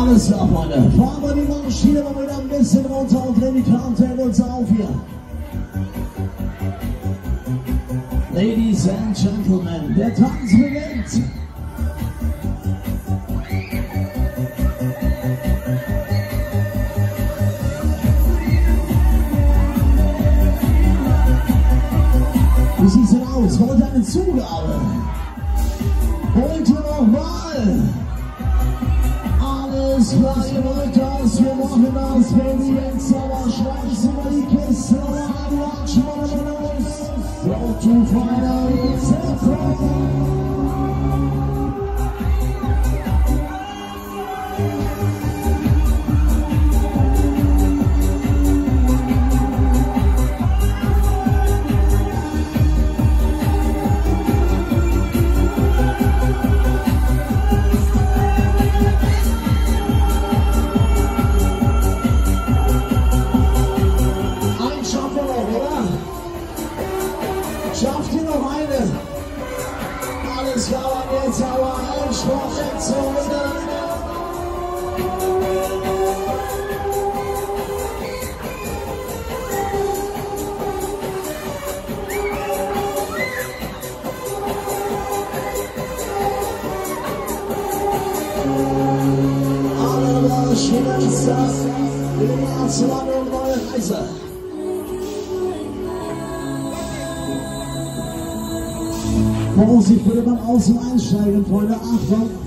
Alles klar, Freunde. Fahren wir die Maschine mal wieder ein bisschen runter und drehen die Countdown auf hier. Ladies and Gentlemen, der Tanz beginnt. Wie sieht's denn aus? Wollt ihr eine Zugabe? Wollt ihr noch mal? Alles klar, ihr wollt das, wir machen das, Baby, jetzt aber schreib's über die Kiste, aber watch mal los. Road to Friday, Vorsicht bitte beim Außen einsteigen, Freunde. Achtung!